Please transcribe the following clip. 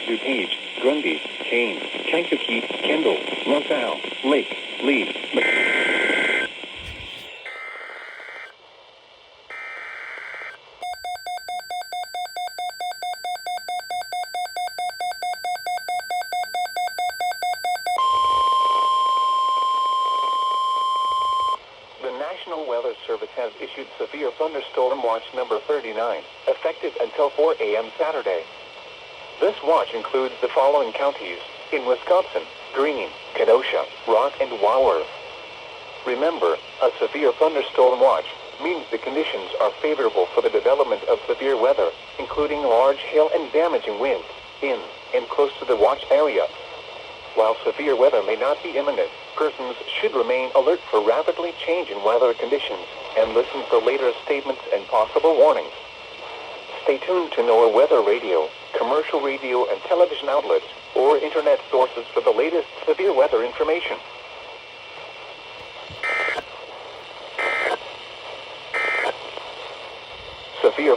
DuPage, Grundy, Kane, Kankakee, Kendall, LaSalle, Lake, Lee, The National Weather Service has issued severe thunderstorm watch number 39, effective until 4 a.m. Saturday. This watch includes the following counties in Wisconsin: Greene, Kenosha, Rock, and Walworth. Remember, a severe thunderstorm watch means the conditions are favorable for the development of severe weather, including large hail and damaging winds, in and close to the watch area. While severe weather may not be imminent, persons should remain alert for rapidly changing weather conditions and listen for later statements and possible warnings. Stay tuned to NOAA weather radio, commercial radio and television outlets, or internet sources for the latest severe weather information. Severe